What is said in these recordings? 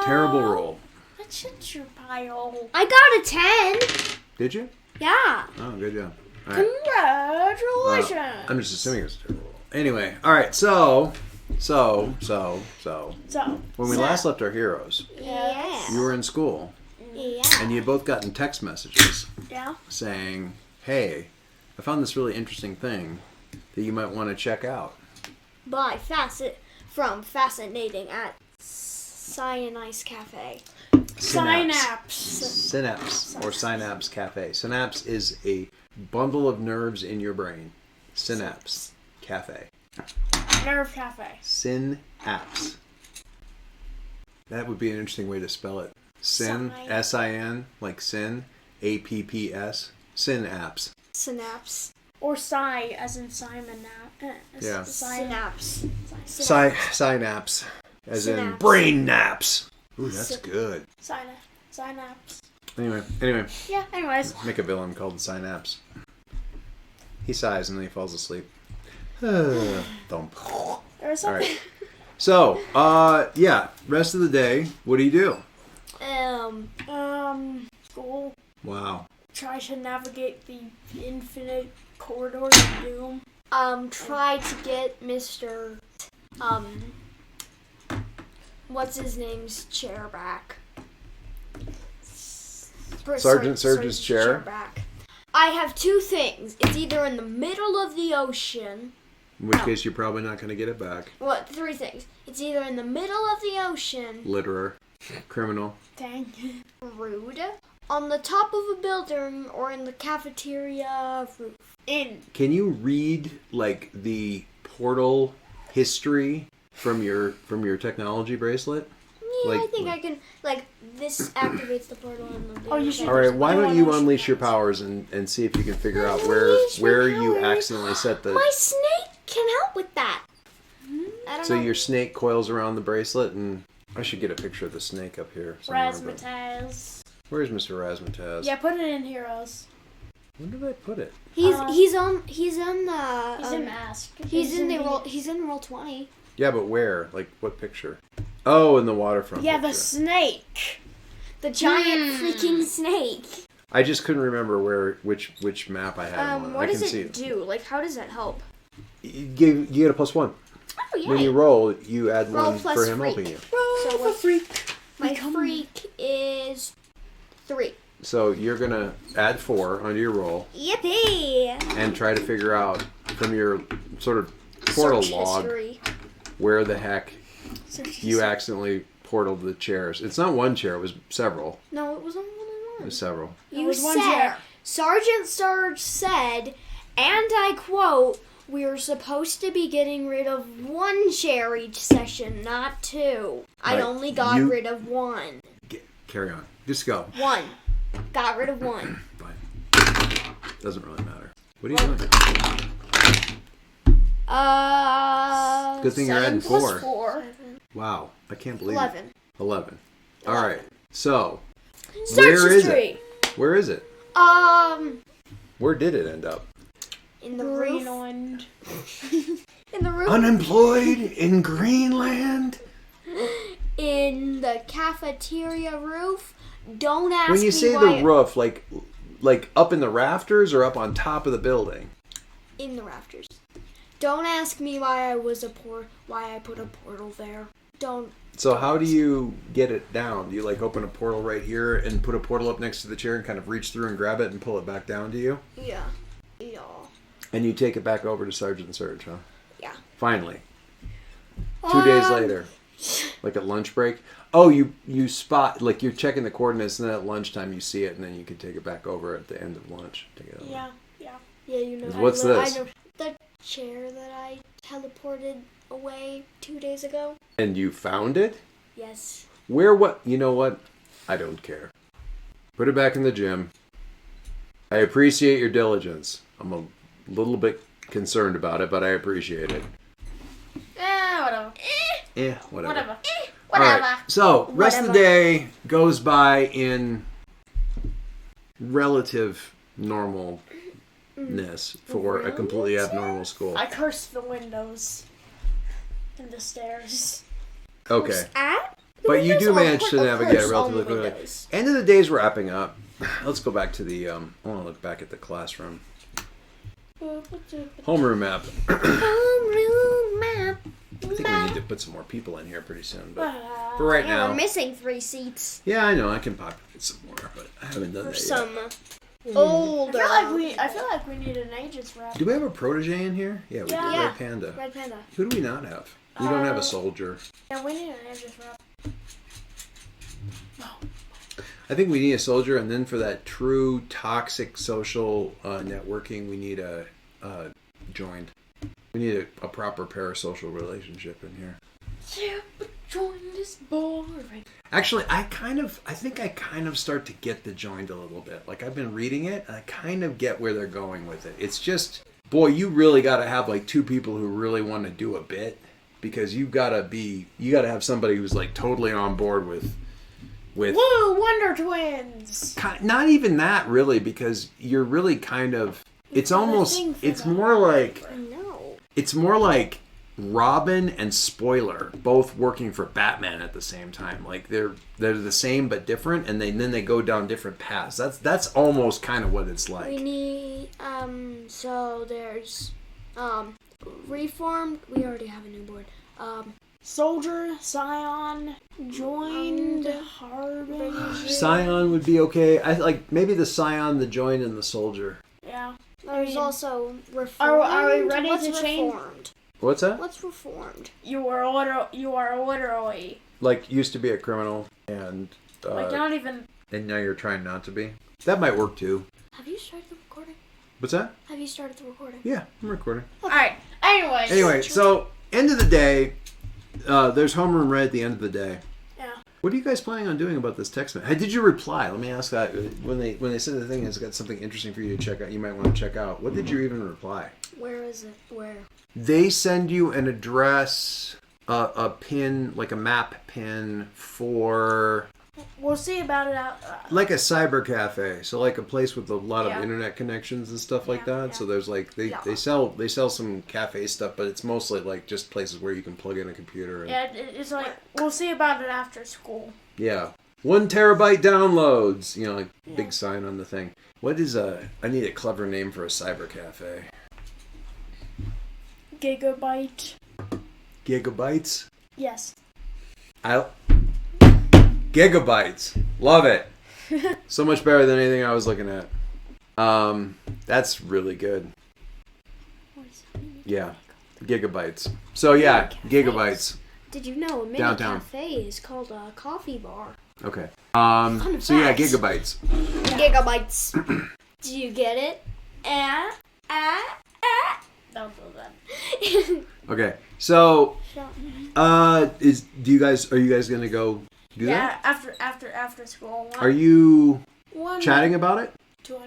Terrible roll. What's in your pile? I got a 10. Did you? Yeah. Oh, good job. All right. Congratulations. I'm just assuming it's a terrible roll. Anyway, all right. So. When we last left our heroes, Yeah. you were in school, Yeah. and you had both gotten text messages Yeah. saying, "Hey, I found this really interesting thing that you might want to check out." From Fascinating at Cyanide Cafe. Synapse or Synapse Cafe. Synapse is a bundle of nerves in your brain. Synapse Cafe. Nerve Cafe. Synapse. That would be an interesting way to spell it. Sin, S-I-N, like sin, A-P-P-S. Synapse. Synapse. Or Psy, as in Simon. Yeah. Synapse. Synapse. As in Synapse. brain naps. Ooh, that's good. Synapse. Anyway, Yeah, anyways. make a villain called the Synapse. He sighs and then he falls asleep. Thump. There was All something. right. So, yeah, rest of the day, what do you do? School. Wow. Try to navigate the infinite corridors of doom. Try to get Mr. What's his name's chair back? Sergeant Surge's chair? back. I have two things. It's either in the middle of the ocean. In which case, you're probably not going to get it back. What? Three things. It's either in the middle of the ocean. Litterer. Criminal. Dang. Rude. On the top of a building or in the cafeteria roof. Can you read, like, the portal history from your technology bracelet? Yeah, Like- I think I can. Like, this activates the portal in the. Oh, you should- All right, why don't you Unleash unleash your your powers and see if you can figure out Unleash my where you powers. accidentally set the... My snake can help with that. I don't So know. your snake coils around the bracelet, and I should get a picture of the snake up here somewhere. but- Razzmatazz. Where's Mr. Razzmatazz? Yeah, put it in Heroes. Where did I put it? He's on the. He's in Mask. He's in roll 20. Yeah, but where? Like, what picture? Oh, in the waterfront Yeah, the picture. snake. The giant freaking snake. I just couldn't remember which map I had him on. What I does can see it do? Like, how does that help? You get a +1. Oh yeah. When you roll, you add Roll one plus for him freak. helping you. So what's freak. my freak is 3. So you're gonna add 4 onto your roll Yippee! and try to figure out from your sort of portal Search log history. where the heck you accidentally portaled the chairs. It's not one chair; it was several. No, it was only It one. was several. You was one said, chair. Sergeant Surge said, and I quote, "We're supposed to be getting rid of 1 chair each session, not 2. I Right. only got You- rid of 1. Carry on. Just go. 1. Got rid of 1. Fine. Doesn't really matter. What are you doing? Good thing you're adding 4. 4. Wow, I can't believe 11. it. 11. All right. So, Search where is history. it? Where is it? Where did it end up? In the roof. Greenland. In the roof. Unemployed in Greenland? In the cafeteria roof. Don't ask When you me say why. the roof, like up in the rafters or up on top of the building? In the rafters. Don't ask me why I put a portal there. Don't. So how do you get it down? Do you like open a portal right here and put a portal up next to the chair and kind of reach through and grab it and pull it back down to you? Yeah. Yeah. And you take it back over to Sergeant Surge, huh? Yeah. Finally. 2 days later. Like at lunch break. Oh, you spot, like you're checking the coordinates and then at lunchtime you see it and then you can take it back over at the end of lunch. Take it over. Yeah. Yeah, you know. What's this? I know the chair that I teleported away 2 days ago. And you found it? Yes. Where, what? You know what? I don't care. Put it back in the gym. I appreciate your diligence. I'm a little bit concerned about it, but I appreciate it. Whatever. Whatever. Whatever. All right. So, rest of the day goes by in relative normalness for a completely abnormal school. I cursed the windows and the stairs. Okay. But you do Windows manage are to navigate it cursed relatively on the quickly. windows. End of the day's wrapping up. Let's go back to the. I want to look back at the classroom homeroom map. Homeroom map. I think we need to put some more people in here pretty soon. But for right Yeah, we're now, missing 3 seats. yeah, I know I can populate some more, but I haven't done For that yet. some I older. feel like we need an ages wrap. Do we have a protege in here? Yeah, we do. Yeah. Red Panda. Red Panda. Who do we not have? We don't have a soldier. Yeah, we need an ages wrap. I think we need a soldier, and then for that true toxic social networking, we need a joined. We need a proper parasocial relationship in here. Yeah, but join this boring. Actually, I think I kind of start to get the joined a little bit. Like I've been reading it, and I kind of get where they're going with it. It's just, boy, you really got to have like 2 people who really want to do a bit, because you got to have somebody who's like totally on board with. Woo, Wonder Twins! Not even that really, because you're really kind of. It's almost. It's more like. No. It's more like Robin and Spoiler both working for Batman at the same time. Like they're the same but different, and then they go down different paths. That's almost kind of what it's like. We need so there's Reformed. We already have a new board. Soldier, Scion, joined, Harbinger. Scion would be okay. I like maybe the Scion, the Join, and the Soldier. Yeah. There's also Reformed. Are we ready What's to change? Reformed? What's that? What's Reformed? You are literally Like used to be a criminal, and like not even. and now you're trying not to be. That might work too. Have you started the recording? What's that? Have you started the recording? Yeah, I'm recording. All right. Anyway, so end of the day, there's homeroom red at the end of the day. Yeah. What are you guys planning on doing about this text message? Hey, did you reply? Let me ask that. When they said the thing has got something interesting for you to check out, you might want to check out. What did you even reply? Where is it? Where? They send you an address, a pin, like a map pin for We'll see about it out. like a cyber cafe. So like a place with a lot of Yeah. internet connections and stuff like that. Yeah. So there's like they sell some cafe stuff, but it's mostly like just places where you can plug in a computer. And, Yeah, it's like we'll see about it after school. yeah. 1 terabyte downloads. You know, like Yeah. big sign on the thing. What is I need a clever name for a cyber cafe. Gigabyte. Gigabytes. Yes. Gigabytes. Love it. So much better than anything I was looking at. That's really good. What is that? Yeah. Gigabytes. So yeah, gigabytes. Did you know a mini Downtown. cafe is called a coffee bar? Okay. Fun So yeah, fact. gigabytes. Gigabytes. Do you get it? Don't do that. Okay. So are you guys gonna go do that? Yeah, after school. Are you One, chatting about it? 20.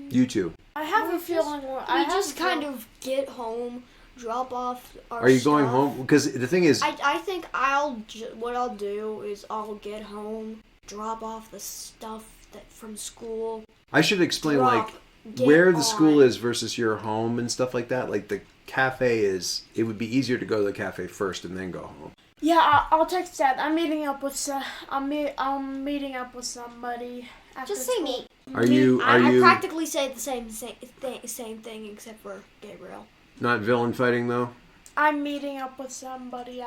You two. I have a feeling. We just kind of get home, drop off our Are you going stuff. home? Because the thing is, I think what I'll do is I'll get home, drop off the stuff from school. I should explain drop, like get where the on. school is versus your home and stuff like that. Like the cafe is, it would be easier to go to the cafe first and then go home. Yeah, I'll text that. I'm meeting up with I'm meeting up with somebody. After Just say school. me. Are you I practically say the same thing except for Gabriel. not villain fighting though? I'm meeting up with somebody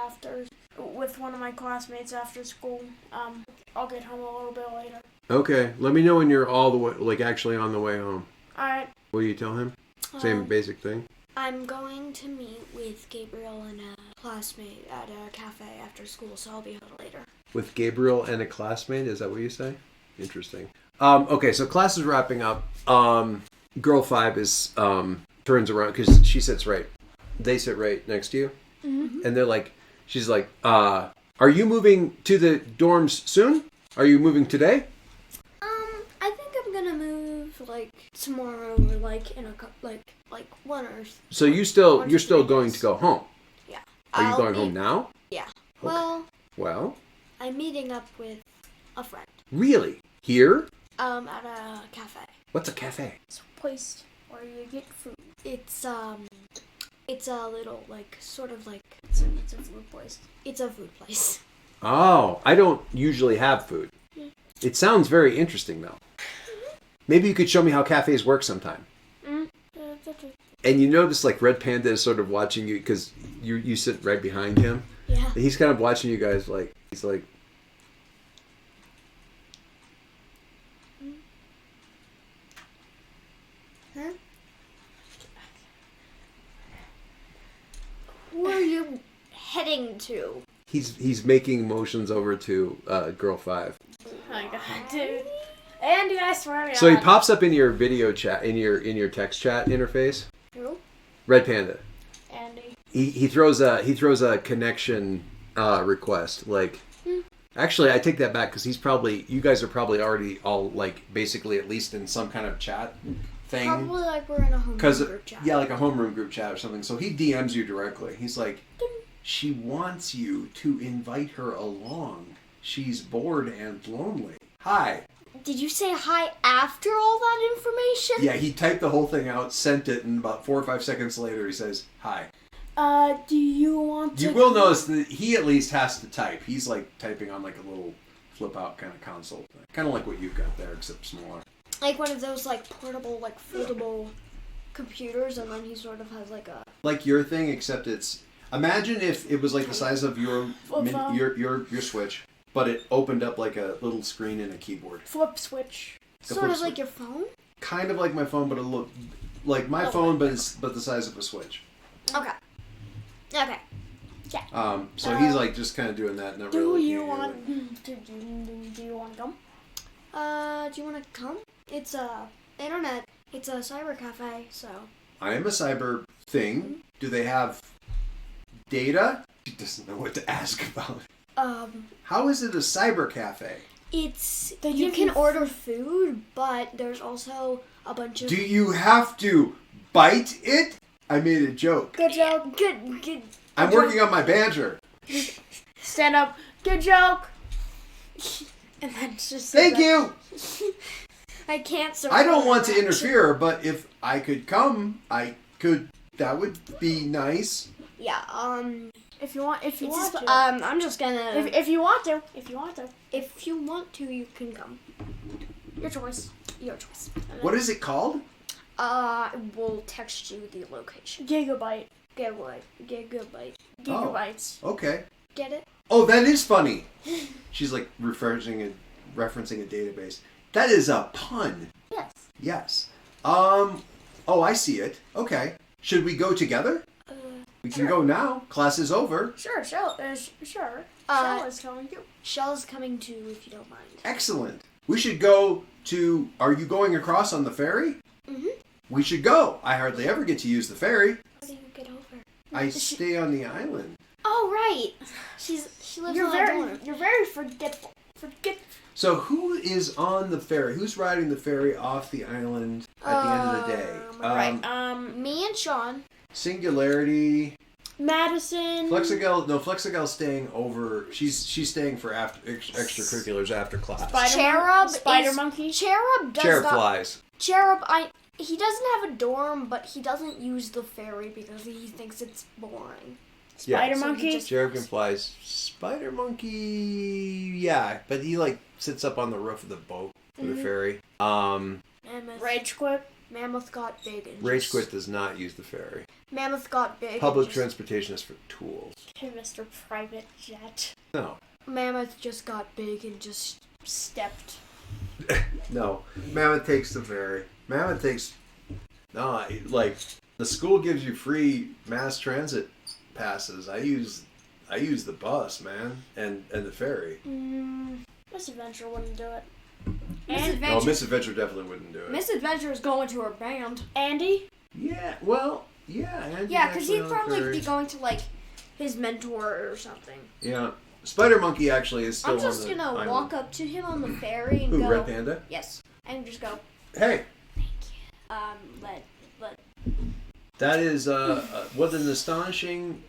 with one of my classmates after school. I'll get home a little bit later. Okay, let me know when you're all the way, like actually on the way home. Alright. Will you tell him? Same basic thing. I'm going to meet with Gabriel and a classmate at a cafe after school, so I'll be home later. With Gabriel and a classmate, is that what you say? Interesting. Okay, so class is wrapping up. Girl 5 is turns around because she sits right. They sit right next to you, and they're like, she's like, "Are you moving to the dorms soon? Are you moving today?" I think I'm gonna move like tomorrow or like in a like 1 or. So you're still going to go home. Yeah. Are you I'll going be- home now? Yeah. Okay. Well, Well, I'm meeting up with a friend. really? Here? At a cafe. What's a cafe? It's a place where you get food. It's a little like sort of like It's a food place. it's a food place. Oh, I don't usually have food. It sounds very interesting, though. Maybe you could show me how cafes work sometime. And you notice, like, Red Panda is sort of watching you because you sit right behind him. Yeah. And he's kind of watching you guys, like, he's like, Huh? Who are you heading to? he's making motions over to girl 5. Oh my god, dude. Andy, I swear to God. So he pops up in your video chat, in your text chat interface. Who? Red Panda. Andy. He throws a connection request. Like, actually, I take that back because you guys are probably already all like basically at least in some kind of chat thing. Probably like we're in a homeroom group chat. Yeah, like a homeroom group chat or something. So he DMs you directly. He's like, she wants you to invite her along. She's bored and lonely. Hi. Did you say hi after all that information? Yeah, he typed the whole thing out, sent it, and about 4 or 5 seconds later he says, hi. Do you want to... You will notice that he at least has to type. He's like typing on like a little flip out kind of console thing. Kind of like what you've got there, except smaller. Like one of those like portable, like foldable computers, and then he sort of has like a... Like your thing, except it's... Imagine if it was like the size of your Switch, but it opened up like a little screen and a keyboard. Flip switch. Sort of like your phone? Kind of like my phone, but a little... Like my phone, but the size of a Switch. Okay. Okay. So he's like just kind of doing that. Not Do really you looking at want... it. Do you want to come? Do you want to come? It's a internet. It's a cyber cafe, so... I am a cyber thing. Do they have data? She doesn't know what to ask about. How is it a cyber cafe? It's... They You give can you order food, but there's also a bunch of... Do you have to bite it? I made a joke. Good joke. Good. I'm working on my banter. Stand up. Good joke. And then just... Thank you. I can't I don't support want to that. interfere, but if I could come, I could. That would be nice. Yeah, If you want to. I'm just gonna... If you want to. If you want to, you can come. Your choice. Your choice. What is it called? We'll text you the location. Gigabyte. Gigabyte. Gigabytes. Okay. Get it? Oh, that is funny. She's like referencing a database. That is a pun. Yes. Yes. Oh, I see it. Okay. Should we go together? We can go now. Class is over. Sure. Sure. Shell is coming too. Shell's coming too, if you don't mind. Excellent. We should go to... Are you going across on the ferry? Mm-hmm. We should go. I hardly ever get to use the ferry. How do you get over? I stay on the island. Oh, right. She lives in a dorm. You're very forgetful. So who is on the ferry? Who's riding the ferry off the island at the end of the day? Right. Me and Sean. Singularity. Madison. Flexigel's staying over. She's staying for extracurriculars after class. Spider monkey. Cherub does Cherub not... flies. Cherub, he doesn't have a dorm, but he doesn't use the ferry because he thinks it's boring. Spider Yeah. monkey. Cherub can flies. Spider monkey. Yeah, but he like sits up on the roof of the boat for the ferry. Mammoth. Rage quit. Mammoth got big and Rage Quit does not use the ferry. Mammoth got big. Public and transportation is for tools. Okay, Mr. Private Jet. No. Mammoth just got big and just... Stepped. No. Mammoth takes the ferry. Mammoth takes... No, like, the school gives you free mass transit passes. I use the bus, man, and the ferry. Miss Adventure wouldn't do it. Oh, Miss Adventure definitely wouldn't do it. Miss Adventure is going to her band. Andy? Yeah, well, yeah. Andy's Yeah, because actually he'd on the probably ferry. be going to, like, his mentor or something. Yeah. Spider Monkey actually is still I'm just on the gonna island. walk up to him on the ferry and Who, go... Red Panda? Yes. And just go, Hey, let... that is what an astonishing...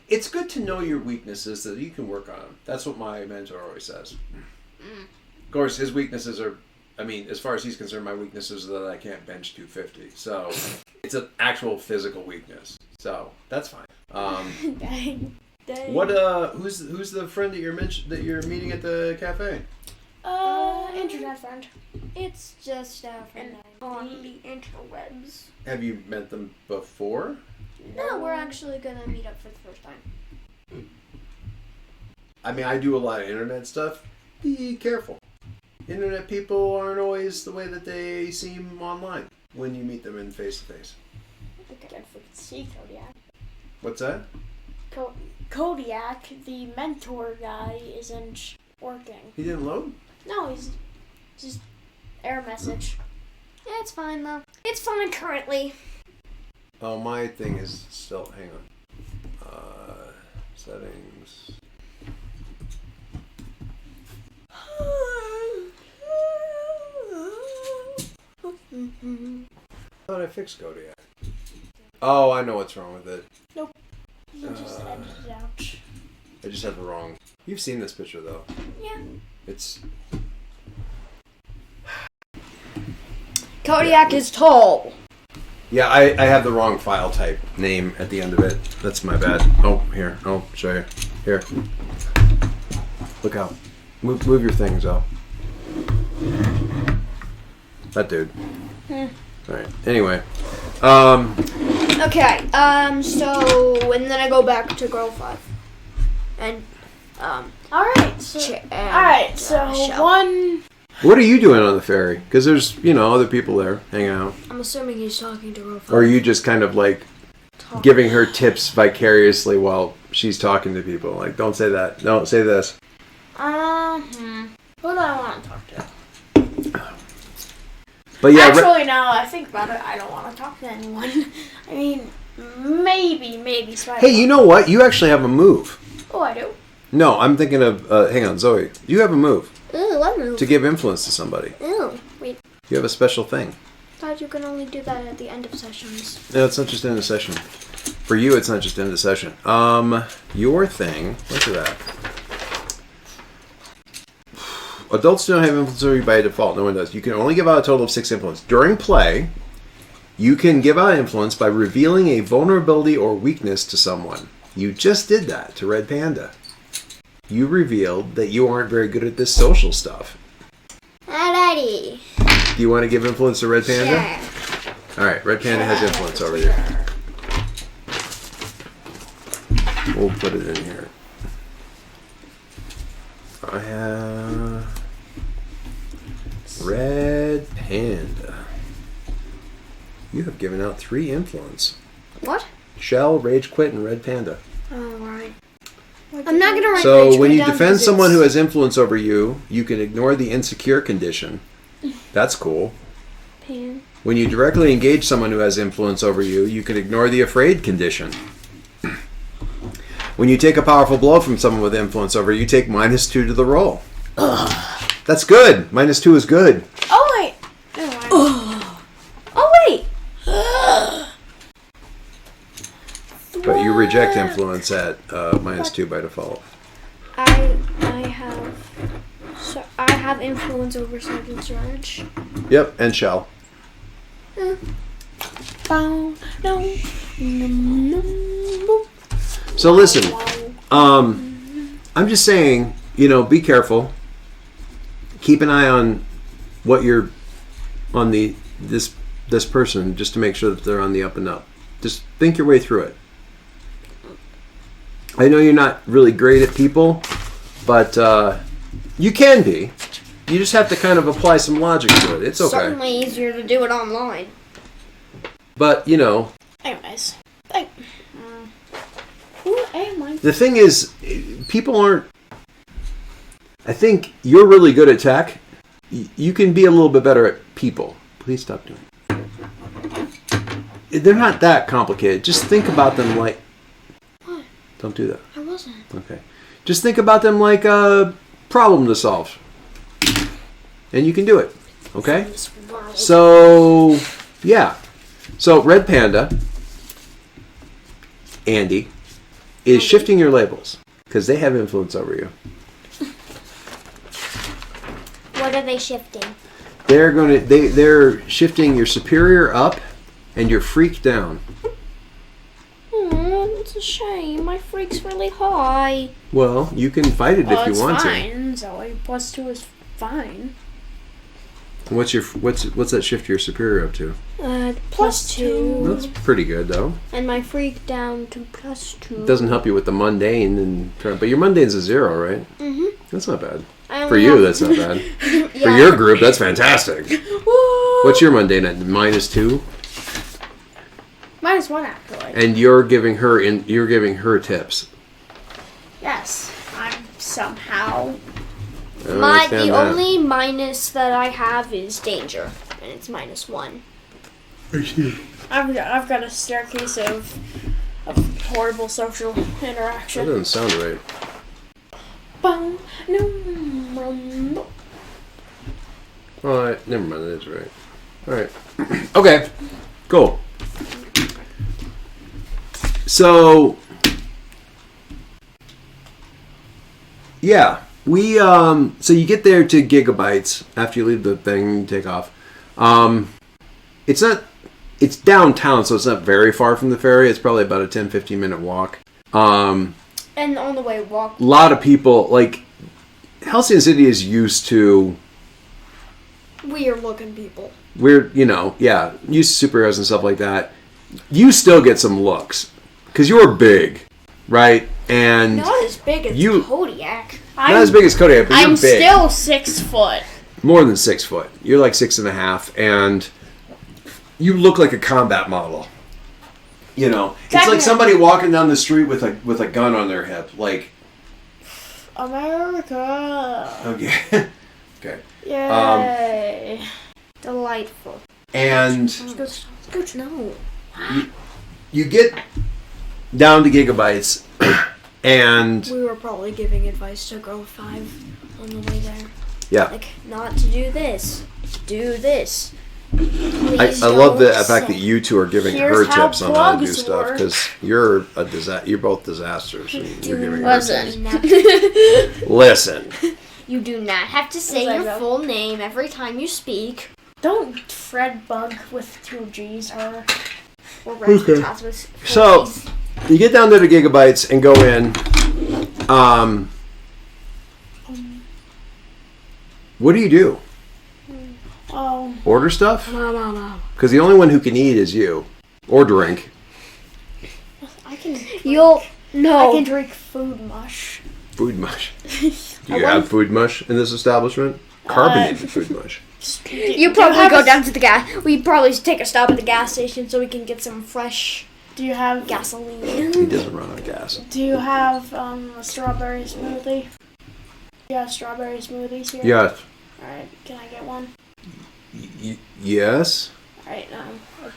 It's good to know your weaknesses so that you can work on them. That's what my mentor always says. Of course, his weaknesses are... I mean, as far as he's concerned, my weaknesses are that I can't bench 250. So, it's an actual physical weakness. So, that's fine. Dang. What who's the friend that you're meeting at the cafe? Internet friend. It's just a friend On the interwebs. Have you met them before? No, we're actually gonna meet up for the first time. I mean, I do a lot of internet stuff. Be careful. Internet people aren't always the way that they seem online when you meet them in face to face. I can't freaking see Kodiak. What's that? Kodiak, the mentor guy, isn't working. He didn't load? No, he's just error message. Yeah, it's fine though. It's fine currently. Oh, my thing is still. Hang on. Settings. How did I fix Kodiak? Oh, I know what's wrong with it. You just edited it out. I just have the wrong. You've seen this picture though. Yeah. It's. Kodiak is tall. Yeah, I have the wrong file type name at the end of it. That's my bad. Oh, here. Oh, show you. Here. Look out. Move your things out. That dude. Alright. Anyway. Okay, so, and then I go back to Girl 5. And, Alright, so Shell. one. What are you doing on the ferry? Because there's, other people there hanging out. I'm assuming he's talking to Girl 5. Or are you just kind of like giving her tips vicariously while she's talking to people? Like, don't say that. No, say this. Who do I want to talk to? But yeah, Actually, now that I think about it, I don't want to talk to anyone. I mean, maybe Spider. hey, you know what? You actually have a move. Oh, I do. No, I'm thinking of. Hang on, Zoe. You have a move Ooh, what move? to give influence to somebody. Ooh, wait. You have a special thing. I thought you could only do that at the end of sessions. No, it's not just end of session. For you, it's not just end of session. Your thing. Look at that. Adults don't have influence over you by default. No one does. You can only give out a total of 6 influence. During play, you can give out influence by revealing a vulnerability or weakness to someone. You just did that to Red Panda. You revealed that you aren't very good at this social stuff. Alrighty. Do you want to give influence to Red Panda? Sure. Alright, Red Panda has influence over you. We'll put it in here. I have Red Panda. You have given out 3 influence. What? Shell, Rage Quit, and Red Panda. Alright. I'm not gonna write So Rage when Quit you down defend 'cause someone it's- who has influence over you, you can ignore the insecure condition. That's cool. Pan. When you directly engage someone who has influence over you, you can ignore the afraid condition. When you take a powerful blow from someone with influence over you, you take -2 to the roll. That's good. -2 is good. Oh wait. Never mind. Oh wait! But you reject influence at -2 by default. I have influence over Sergeant Sarge. Yep, and Shell. Bow, no, no. So listen, I'm just saying, be careful. Keep an eye on what you're on this person, just to make sure that they're on the up and up. Just think your way through it. I know you're not really great at people, but you can be. You just have to kind of apply some logic to it. It's okay. Certainly easier to do it online. But, Anyways, who am I? the thing is, people aren't... I think you're really good at tech. You can be a little bit better at people. Please stop doing it. They're not that complicated. Just think about them like... What? Don't do that. I wasn't. Okay. Just think about them like a problem to solve. And you can do it. Okay? This world. So, yeah. So, Red Panda, Andy, is shifting your labels. Because they have influence over you. What are they shifting? They're shifting your superior up and your freak down. It's That's a shame. My freak's really high. Well, you can fight it if you want fine. So like +2 is fine. to. What's that shift your superior up to? +2. That's pretty good though. And my freak down to +2. It doesn't help you with the mundane, but your mundane's a 0, right? Mm-hmm. That's not bad. I For only you, have- that's not bad. Yeah. For your group, that's fantastic. What's your mundane at? -2? -1 actually. And you're giving her tips. Yes, I'm somehow. I don't The understand that. only minus that I have is danger, and it's -1. I've got a staircase of horrible social That interaction. doesn't sound right. Bum, no, bum, no. All right, never mind. That is right. All right. Okay. Cool. So, yeah, we so you get there to Gigabytes after you leave the thing and you take off. It's downtown, so it's not very far from the ferry. It's probably about a 10-15 minute walk. And on the way, walk. A lot of people, like, Halcyon City is used to Weird looking people. weird, used to superheroes and stuff like that. You still get some looks because you're big, right? And Not as big as You- Kodiak. not as big as Kodiak, but you're I'm big. still 6 foot. More than 6 foot. You're like 6.5, and you look like a combat model. It's like Exactly. somebody walking down the street with a gun on their hip. Like, America. okay, okay, Yay. Delightful. and Good no. you get down to Gigabytes, and We were probably giving advice to Girl 5 on the way there. yeah. Like, not to do this. Do this. I Please love the don't fact say- that you two are giving Here's her how tips on how to do plugs stuff work. because you're you're both disasters. And you're giving her Listen. tips. Listen. You do not have to say Yes, I your will. full name every time you speak. Don't Fred Bug with 2 G's her. Or Rasputin with full So Gs. you get down there to Gigabytes and go in. What do you do? Oh, Order stuff? No. Because the only one who can eat is you, or drink. I can. You'll I no. can drink food mush. Food mush. Do you have food mush in this establishment? Carbonated food mush. You probably go down to the gas. We probably take a stop at the gas station so we can get some fresh Do you have gasoline. He doesn't run on gas. Do you have a strawberry smoothie? You have strawberry smoothies here? Yes. Alright, can I get one? Yes. Alright, I've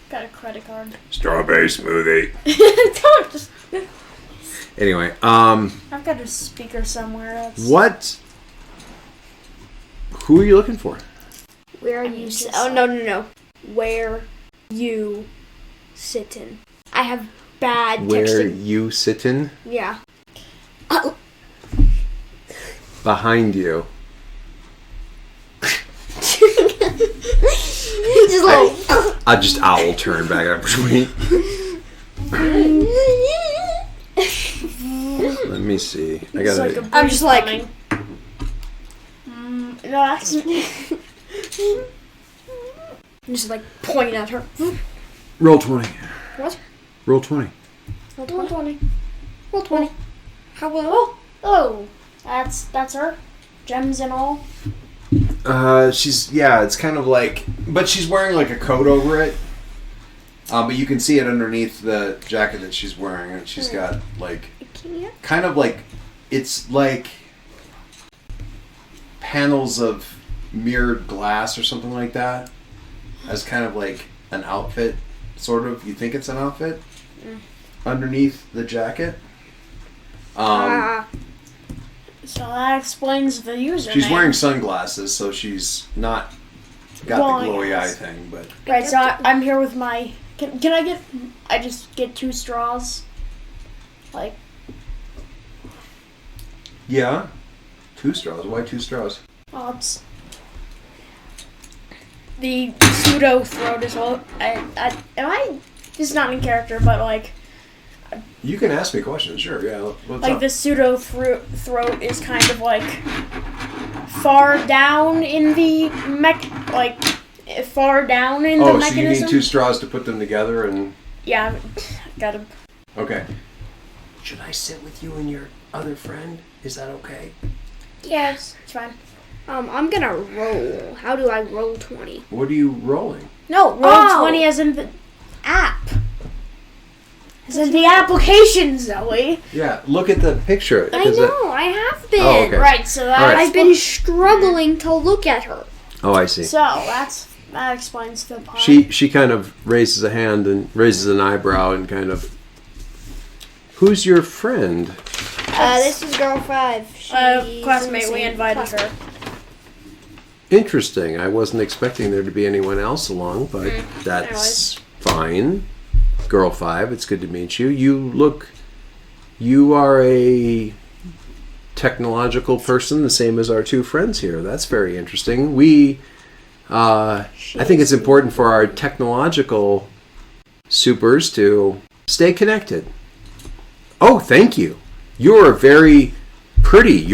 got a credit card. Strawberry smoothie. Don't just. Anyway, I've got a speaker somewhere. That's, what? Who are you looking for? Where are you? Oh no. Where you sitting? I have bad Where texting. you sitting? Yeah. Behind you. Just like. I just owl turn back up between. Let me see. I it's gotta. like a I'm just like- breeze coming. No, that's. Just like pointing at her. Roll 20. What? Roll 20. Roll 20. 20. Roll 20. How will? Oh, that's her. Gems and all. It's kind of like, but she's wearing like a coat over it. But you can see it underneath the jacket that she's wearing, and she's got like, kind of like, it's like panels of mirrored glass or something like that, as kind of like an outfit, sort of. You think it's an outfit underneath the jacket. So that explains the username. She's wearing sunglasses, so she's not got the Glowing glowy eye eyes. thing. But Right, so I'm here with my. Can I get? I just get 2 straws. Like, yeah, 2 straws. Why 2 straws? oh, it's the pseudo throat is all. Am I? This is not in character, but like, You can ask me questions, sure. Yeah. What's Like up? the pseudo throat is kind of like far down in the far down in the Oh, so mechanism. you need two straws to put them together and... Yeah, gotta. Okay. Should I sit with you and your other friend? Is that okay? Yes, it's fine. I'm gonna roll. How do I roll 20? What are you rolling? No, roll Oh. 20 as in the app. As in the application, Zoe. Yeah, look at the picture. I 'cause know, I have been. Oh, okay. Right, so that's All right. I've been struggling to look at her. Oh, I see. So that explains the pun. She kind of raises a hand and raises an eyebrow and kind of... Who's your friend? This is girl 5. She's in classmate. the We same invited class. her. Interesting. I wasn't expecting there to be anyone else along, but that's fine. Girl 5, it's good to meet you. You are a technological person, the same as our two friends here. That's very interesting. I think it's important for our technological supers to stay connected. Oh, thank you. You're very pretty.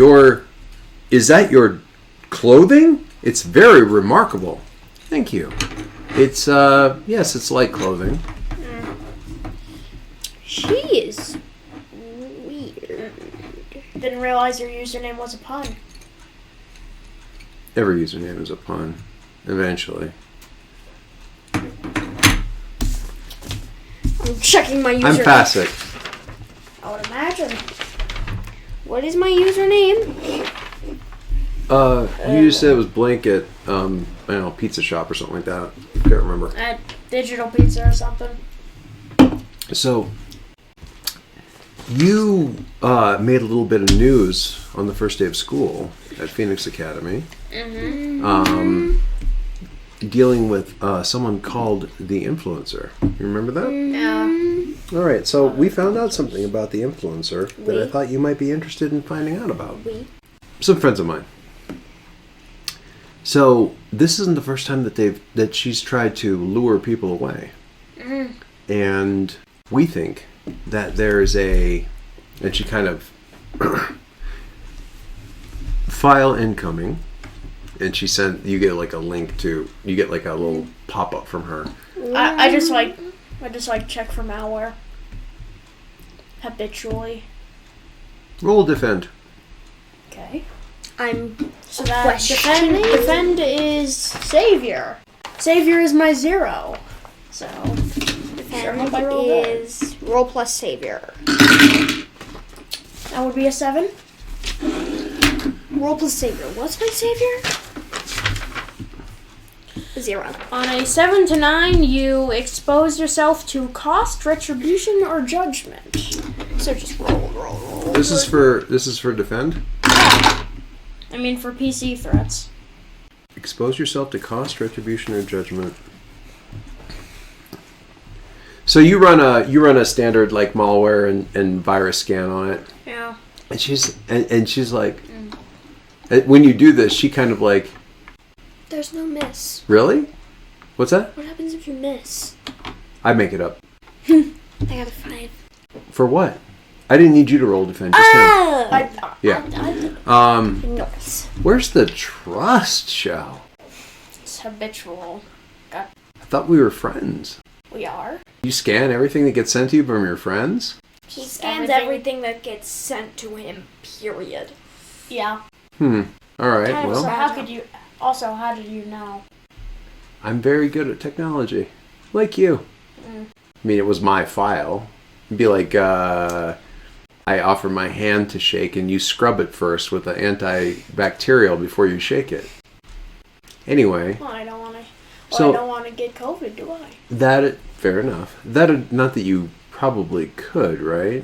Is that your clothing? It's very remarkable. Thank you. It's yes, it's light clothing. She is weird. Didn't realize your username was a pun. Every username is a pun. Eventually. I'm checking my username. I'm Facet. I would imagine. What is my username? You just said it was blanket. I don't know, pizza shop or something like that. I can't remember. At Digital Pizza or something. So, you made a little bit of news on the first day of school at Phoenix Academy. Dealing with someone called the Influencer. You remember that? Yeah. All right, so we found out something about the Influencer that I thought you might be interested in finding out about. Some friends of mine. So this isn't the first time that she's tried to lure people away, and we think that there's and she kind of file incoming, and she sent you get like a link to you get like a little pop up from her. I just check for malware. Habitually. Roll defend. Okay. I'm So that questioning. defend is savior. Savior is my 0. So sure hope I roll good. is roll plus savior. That would be a 7. Roll plus savior. What's my savior? 0. On a 7 to 9, you expose yourself to cost, retribution, or judgment. So just roll. This is for defend. I mean, for PC threats. Expose yourself to cost, retribution, or judgment. So you run a standard like malware and virus scan on it, Yeah. and she's like, when you do this, she kind of like, There's no miss. really? What's that? What happens if you miss? I make it up. I got a 5. For what? I didn't need you to roll defend. Just him. Yeah. Nice. Where's the trust, Shell? It's habitual. I thought we were friends. We are. You scan everything that gets sent to you from your friends? He Just scans everything that gets sent to him, period. Yeah. All right. So Well, how could you? Also, how did you know? I'm very good at technology, like you. I mean, it was my file. It'd be like I offer my hand to shake, and you scrub it first with the antibacterial before you shake it. Anyway, Well, I don't want to. So- I don't want to get COVID, do I? fair enough. Not that you probably could, right?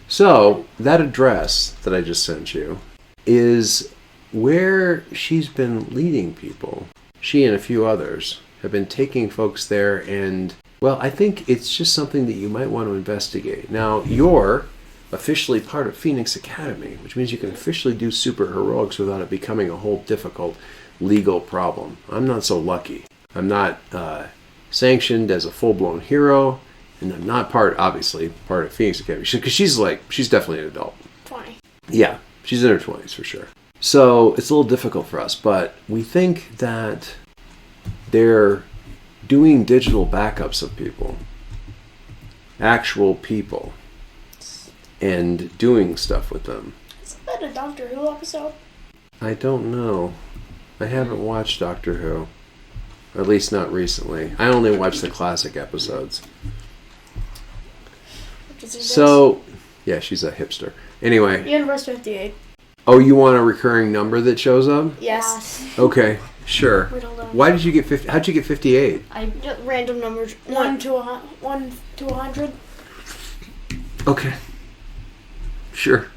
So that address that I just sent you is where she's been leading people. She and a few others have been taking folks there, and well, I think it's just something that you might want to investigate. Now, you're officially part of Phoenix Academy, which means you can officially do super heroics without it becoming a whole difficult legal problem. I'm not so lucky. I'm not sanctioned as a full-blown hero, and not part of Phoenix Academy, because she's definitely an adult. 20. Yeah, she's in her 20s for sure. So it's a little difficult for us, but we think that they're doing digital backups of people, actual people, and doing stuff with them. Isn't that a Doctor Who episode? I don't know. I haven't watched Doctor Who. At least not recently. I only watch the classic episodes. So, yeah, she's a hipster. Anyway. Universe 58. Oh, you want a recurring number that shows up? Yes. Okay, sure. Wait, hold on. Why did you get 50? How'd you get 58? Random numbers. 1 to 100. Okay. Sure.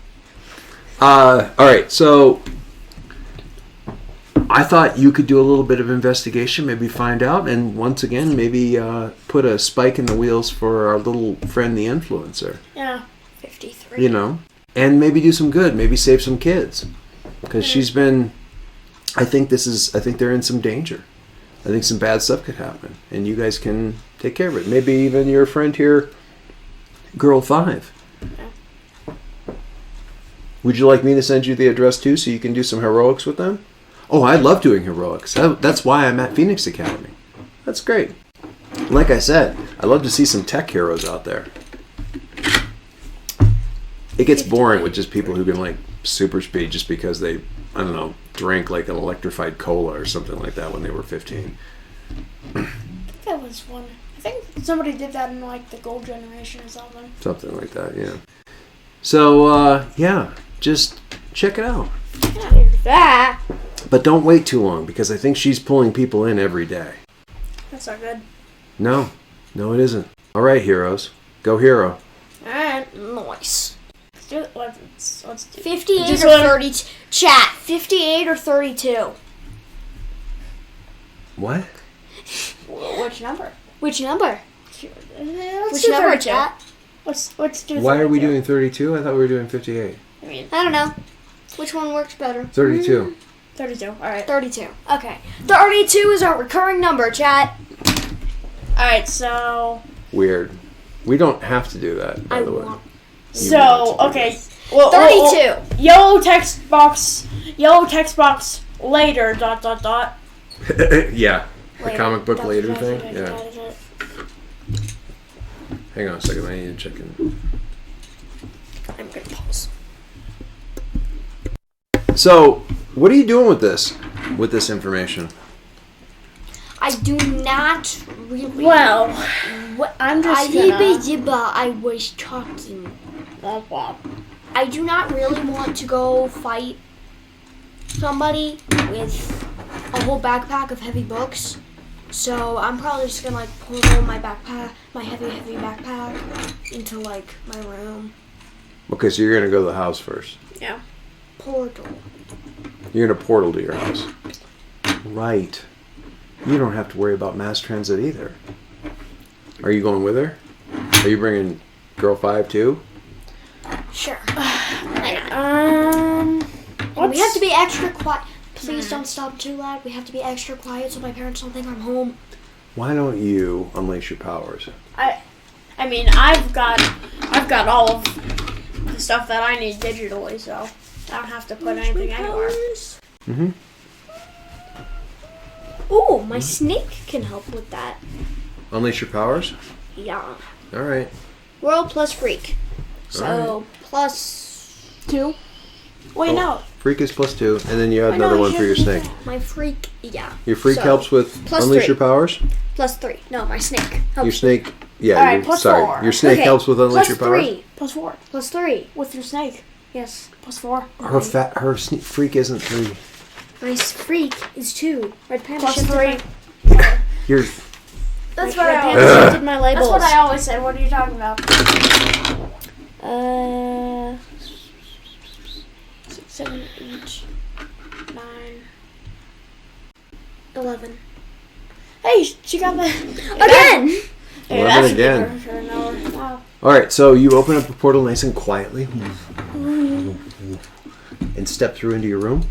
All right, so I thought you could do a little bit of investigation, maybe find out, and once again, maybe put a spike in the wheels for our little friend, the influencer. Yeah. 53. You know, and maybe do some good, maybe save some kids, because she's been. I think they're in some danger. I think some bad stuff could happen, and you guys can take care of it. Maybe even your friend here, Girl 5. Would you like me to send you the address too, so you can do some heroics with them? Oh, I love doing heroics. That's why I'm at Phoenix Academy. That's great. Like I said, I love to see some tech heroes out there. It gets boring with just people who can like super speed just because they, I don't know, drank like an electrified cola or something like that when they were 15. I think that was one. I think somebody did that in like the Gold Generation or something. Something like that, yeah. So, yeah, just check it out. Yeah, that. But don't wait too long, because I think she's pulling people in every day. That's not good. No, it isn't. All right, heroes. Go hero. Alright. Nice. Let's do it. Let's do it. 58 Just or wanna- 32. Chat, 58 or 32? What? Which number? Which number? Let's Which do number, 32. chat? Let's do Why are we 32. doing 32? I thought we were doing 58. I mean, I don't know. Which one works better? 32. 32. Alright. 32. Okay. 32 is our recurring number, chat. Alright, so. Weird. We don't have to do that, by I the way. want. You So, want to do okay. this. Well, 32. Yellow text box later, ... Yeah. The Later. comic book Dot, later dot, thing? dot, Yeah. dot, dot. Hang on a second. I need to check in. I'm gonna pause. So, what are you doing with this information? I do not really. Well, what I'm just I was talking. gonna... I do not really want to go fight somebody with a whole backpack of heavy books. So I'm probably just gonna like portal my backpack, my heavy backpack, into like my room. Okay, so you're going to go to the house first. Yeah. Portal. You're going to portal to your house. Right. You don't have to worry about mass transit either. Are you going with her? Are you bringing Girl 5 too? Sure. Why not? And we have to be extra quiet. Please don't stop too loud. We have to be extra quiet so my parents don't think I'm home. Why don't you unleash your powers? I mean, I've got all of the stuff that I need digitally, so I don't have to put anything anywhere. Mm-hmm. Ooh, my snake can help with that. Unleash your powers? Yeah. All right. World plus freak. So plus 2. Wait, Oh. no. Freak is +2, and then you have I know, another you one for your shouldn't snake. do My freak, yeah. Your freak So, helps with plus unleash 3. your powers? Plus 3. No, my snake helps. Your snake, yeah. All right, your, plus sorry, 4. your snake Okay, helps with unleash your plus powers. 3. +4. Plus 3. With your snake. Yes. +4. Her freak isn't 3. My freak is 2. Red Panda +3. shifted You're That's my, what Red I Panda always shifted my labels. That's what I always say. What are you talking about? 6, 7, 8, 9. 11. Hey, she got the... Again! Hey, 11 that should be again. perfect for an hour. Wow. all right. So you open up the portal nice and quietly, and step through into your room.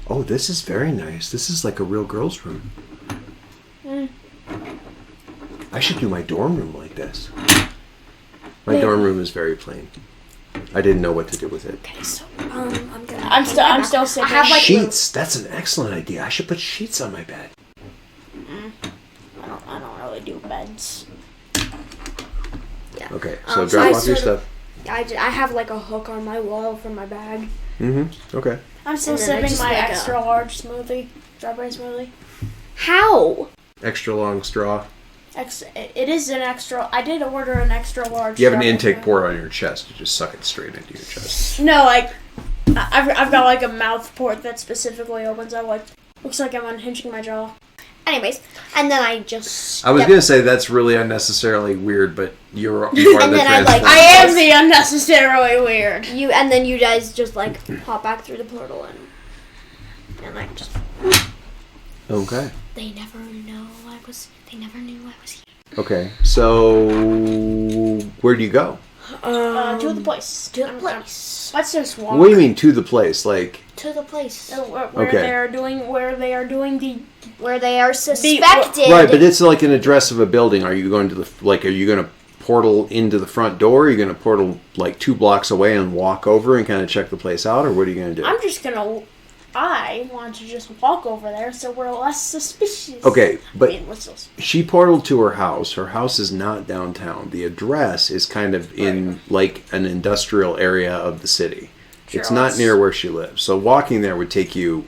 Oh, this is very nice. This is like a real girl's room. I should do my dorm room like this. My Wait. dorm room is very plain. I didn't know what to do with it. Okay, so I'm gonna. I'm still sipping. I have like Sheets. That's an excellent idea. I should put sheets on my bed. I don't really do beds. Okay, so So drop I off your sort of- stuff. I have like a hook on my wall for my bag. Mm-hmm. Okay. I'm still And then I sipping just my like a- extra large smoothie, strawberry smoothie. How? Extra long straw. It is an extra. I did order an extra large. You have an strawberry intake smoothie. port on your chest. You just suck it straight into your chest. No, like I've got like a mouth port that specifically opens up. Like looks like I'm unhinging my jaw. Anyways, and then I just. I was step- gonna say that's really unnecessarily weird, but you are And the then I, like, transformer. I am the unnecessarily weird. And then you guys just like hop back through the portal and like just. Okay. They never knew I was here. Okay. So where do you go? To the place. To the place. Let's just walk. What do you mean to the place? Like To the place Where Okay. they are doing the. where they are suspected. right, but it's like an address of a building. Are you going to are you going to portal into the front door? Are you going to portal like 2 blocks away and walk over and kind of check the place out, or what are you going to do? I'm just gonna. I want to just walk over there so we're less suspicious. Okay, but I mean, we're still she portaled to her house. Her house is not downtown. The address is kind of in like an industrial area of the city. Sure, It's not let's- near where she lives. So walking there would take you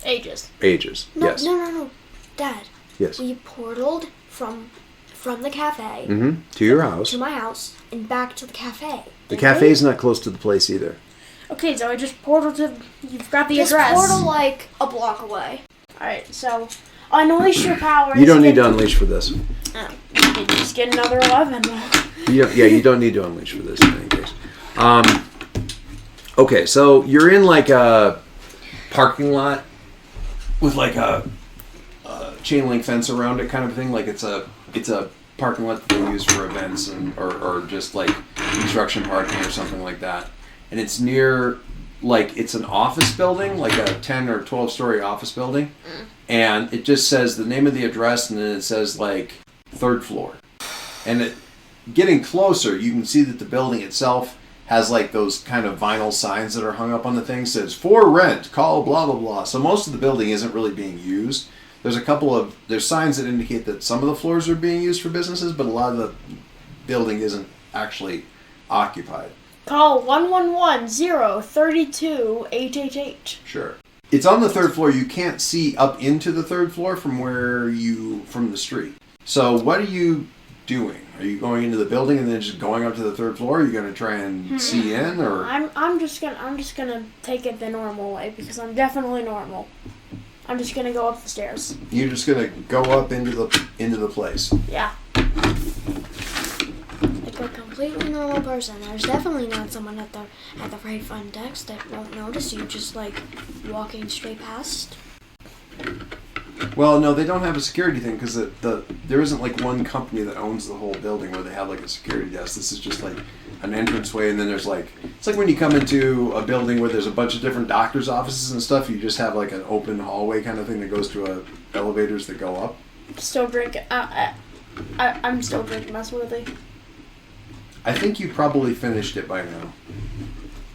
ages. ages. No, Yes. no, Dad. Yes. We portaled from the cafe Mm-hmm. To your house. to my house and back to the cafe. The cafe's not close to the place either. Okay, so I just portal to. You've got the Just address. portal like a block away. Alright, so unleash your powers. You don't need to unleash for this. You just get another 11. You don't need to unleash for this in any case. Okay, so you're in like a parking lot with like a chain link fence around it, kind of thing. Like it's a parking lot that they use for events and or just like construction parking or something like that. And it's near like it's an office building, like a 10 or 12 story office building, and it just says the name of the address and then it says like 3rd floor. And getting closer, you can see that the building itself has like those kind of vinyl signs that are hung up on the thing. Says for rent, call blah blah blah. So most of the building isn't really being used. There's signs that indicate that some of the floors are being used for businesses, but a lot of the building isn't actually occupied. Call 111-032-888. Sure. It's on the 3rd floor. You can't see up into the 3rd floor from the street. So what are you doing? Are you going into the building and then just going up to the 3rd floor? Are you going to try and see in, or I'm just gonna take it the normal way because I'm definitely normal. I'm just gonna go up the stairs. you're just going to go up into the place? Yeah. Like a completely normal person. There's definitely not someone at the right front desk that won't notice you just like walking straight past. Well, no, they don't have a security thing because there isn't like one company that owns the whole building where they have like a security desk. This is just like an entranceway, and then there's like it's like when you come into a building where there's a bunch of different doctors' offices and stuff. You just have like an open hallway kind of thing that goes to elevators that go up. Still drinking. I'm still drinking my smoothie. I think you probably finished it by now,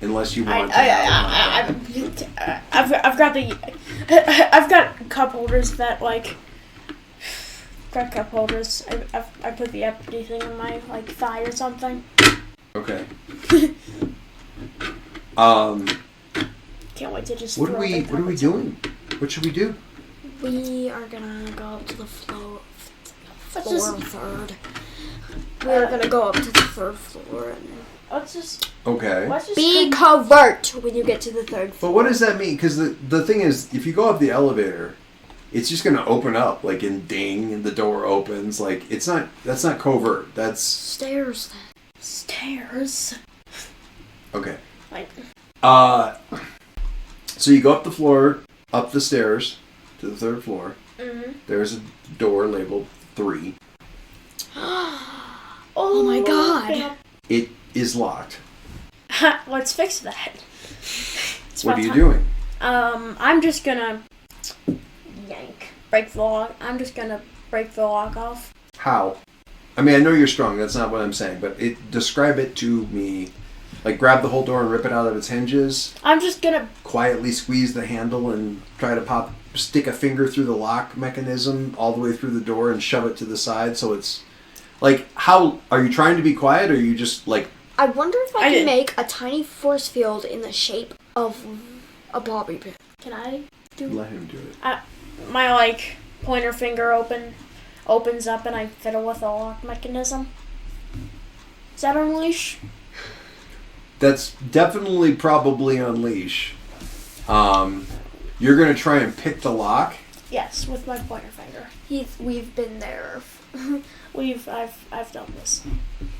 unless you want to. I've got cup holders that like. Got cup holders. I put the empty thing in my like thigh or something. Okay. Can't wait to just. What are throw we the What are we cup doing? What should we do? We are gonna go up to the floor Let's just. third. We're gonna go up to the 3rd floor and Let's just. Okay. Let's just. be covert when you get to the 3rd floor. But what does that mean? Because the thing is, if you go up the elevator, it's just going to open up, like in ding, and the door opens. Like that's not covert. That's Stairs then. Stairs. okay. Like. So you go up the stairs to the 3rd floor. Mm-hmm. There's a door labeled 3. Oh my God. It is locked. Let's fix that. It's What about are you time. doing? I'm just gonna break the lock. I'm just gonna break the lock off. How? I mean, I know you're strong. That's not what I'm saying. But describe it to me. Like, grab the whole door and rip it out of its hinges. I'm just gonna. Quietly squeeze the handle and try to stick a finger through the lock mechanism all the way through the door and shove it to the side. So it's like, how are you trying to be quiet, or are you just like? I wonder if I I can did- make a tiny force field in the shape of a bobby pin. Can I do Let him do it. my like pointer finger opens up and I fiddle with a lock mechanism? Is that unleash? That's definitely probably unleash. You're gonna try and pick the lock. Yes, with my pointer finger. We've been there. I've done this.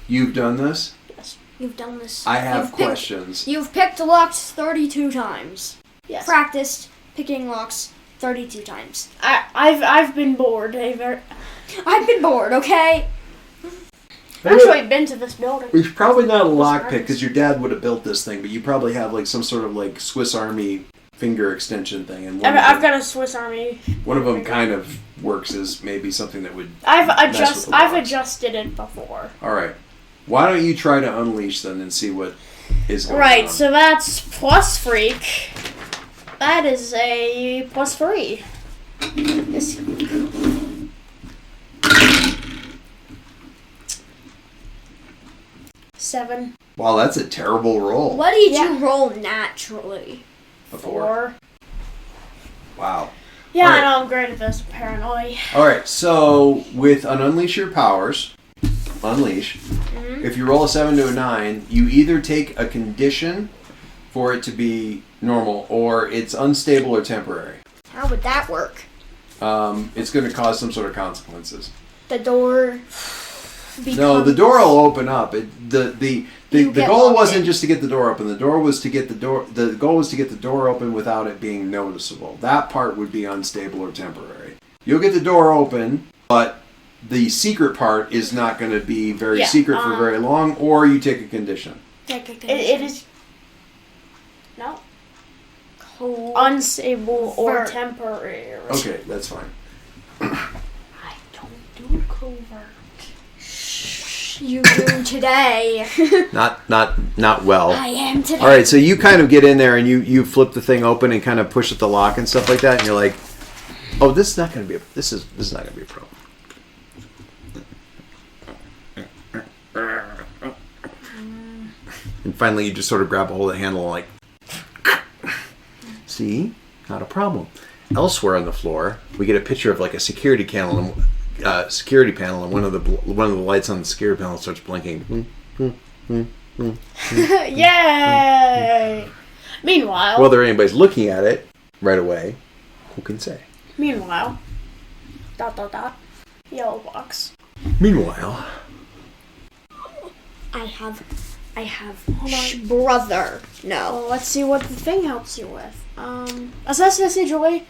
You've done this. Yes. You've done this. I have You've picked- questions. You've picked locks 32 times. Yes. Practiced picking locks 32 times. I've been bored. I've been bored, okay? I've actually been to this building. It's probably not a lockpick Armies. because your dad would have built this thing, but you probably have like some sort of like Swiss Army finger extension thing, and I've got a Swiss Army. one of them kind of works as maybe something that would. I've with the I've locks. adjusted it before. All right, why don't you try to unleash then and see what is going Right, on? so that's plus freak. That is a plus 3. Yes. Seven. Wow, that's a terrible roll. What did Yeah. you roll naturally? A 4. Wow. Yeah, Alright. I know I'm great at this. Paranoid. All right, so with an unleash your powers, unleash. Mm-hmm. If you roll a 7 to a 9, you either take a condition for it to be normal, or it's unstable or temporary. How would that work? It's going to cause some sort of consequences. The door. No, the door will open up. The You get goal locked wasn't in. just to get the door open. The goal was to get the door open without it being noticeable. That part would be unstable or temporary. You'll get the door open, but the secret part is not going to be very Yeah, secret for very long, or you take a condition. It is. No. Unstable or Covert. temporary. Okay, that's fine. I don't do covert. You do today. Not well. I am today. All right, so you kind of get in there and you flip the thing open and kind of push at the lock and stuff like that, and you're like, "Oh, this is not going to be this is not going to be a problem." And finally, you just sort of grab a hold of the handle and like, see, not a problem. Elsewhere on the floor, we get a picture of like a security panel, and one of the lights on the security panel starts blinking. Yay! Meanwhile. Whether anybody's looking at it right away, who can say? Meanwhile. ... Yellow box. Meanwhile, I have Hold on. brother. No. Well, let's see what the thing helps you with. Assess the situation.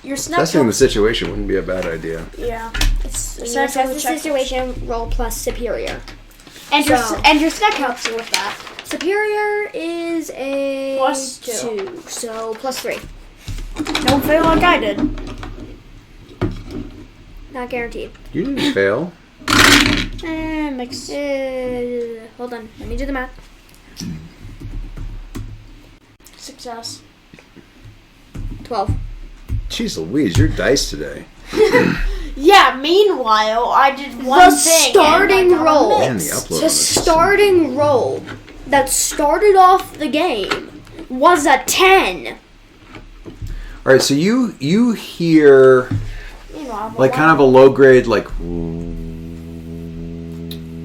Your snap. assessing the situation wouldn't be a bad idea. Yeah. It's When you assess the check- situation, roll plus superior. And So- your snack helps you with that. Superior is a Plus 2, so plus 3. Don't fail like I did. Not guaranteed. You didn't fail. Mix. Hold on, let me do the math. Success. 12. Jeez Louise, your dice today. Yeah, meanwhile, I did one The thing. starting and I got a roll. mix. Man, the upload on The this is- starting roll that started off the game was a 10. All right, so you hear Meanwhile, like kind of a low grade like.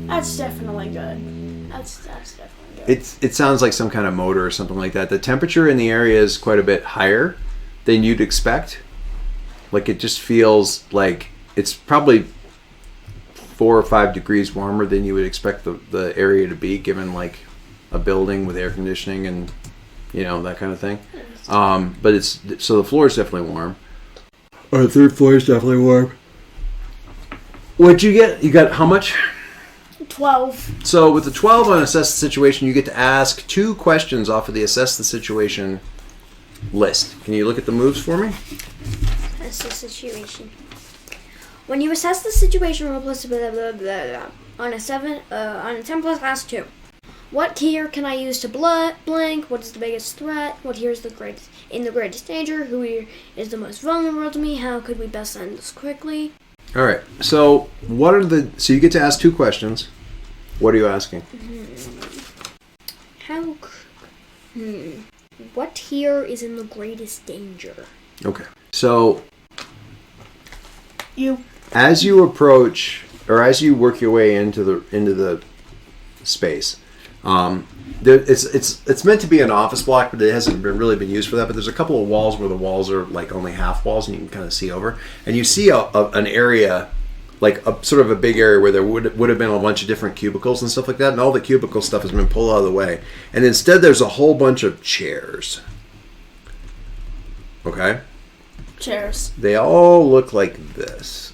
That's definitely good. That's definitely good. It sounds like some kind of motor or something like that. The temperature in the area is quite a bit higher than you'd expect. Like it just feels like it's probably 4 or 5 degrees warmer than you would expect the area to be, given like a building with air conditioning and that kind of thing. But so the floor is definitely warm. Our third floor is definitely warm. What'd you get? You got how much? 12. So with the 12 on assess the situation, you get to ask 2 questions off of the assess the situation list. Can you look at the moves for me? That's the situation. When you assess the situation, roll plus blah, blah, blah, blah, on a 10 plus class 2. What tier can I use to blank? What is the biggest threat? What tier is the greatest danger? Who here is the most vulnerable to me? How could we best end this quickly? All right. So so you get to ask 2 questions. What are you asking? What tier is in the greatest danger? Okay. So You. as you approach, or as you work your way into the space, it's meant to be an office block, but it hasn't really been used for that. But there's a couple of walls where the walls are like only half walls, and you can kind of see over. And you see an area, like a sort of a big area where there would have been a bunch of different cubicles and stuff like that, and all the cubicle stuff has been pulled out of the way. And instead, there's a whole bunch of chairs. Okay. Chairs. They all look like this.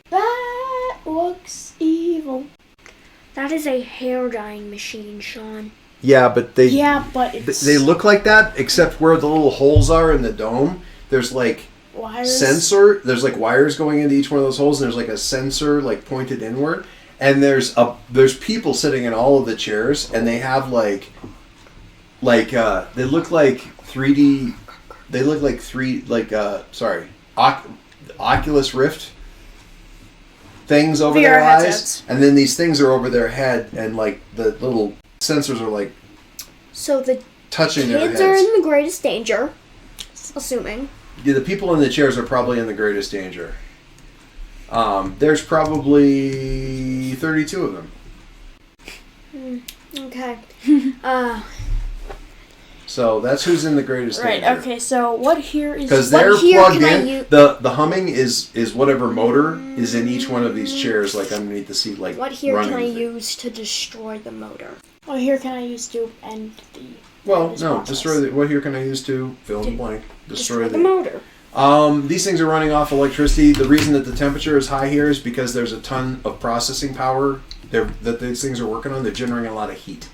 That looks evil. That is a hair dyeing machine, Sean. Yeah, but they they look like that, except where the little holes are in the dome. There's like wires. There's like wires going into each one of those holes, and there's like a sensor like pointed inward. And there's people sitting in all of the chairs, and they have they look like 3D. They look like Oculus Rift things over VR their eyes, headsets. and then these things are over their head, and like the little sensors are like So the touching their kids heads. are in the greatest danger, assuming. Yeah, the people in the chairs are probably in the greatest danger. There's probably 32 of them. Okay. So that's who's in the greatest Right. danger. Okay. So what here is? Because What they're here plugged can I in. use- The humming is whatever motor is in each one of these chairs, like underneath the seat, like What here can I running. use to destroy the motor? What here can I use to end the? Well, this no, process? destroy the. What here can I use to fill in the blank? Destroy the motor. These things are running off electricity. The reason that the temperature is high here is because there's a ton of processing power that these things are working on. They're generating a lot of heat.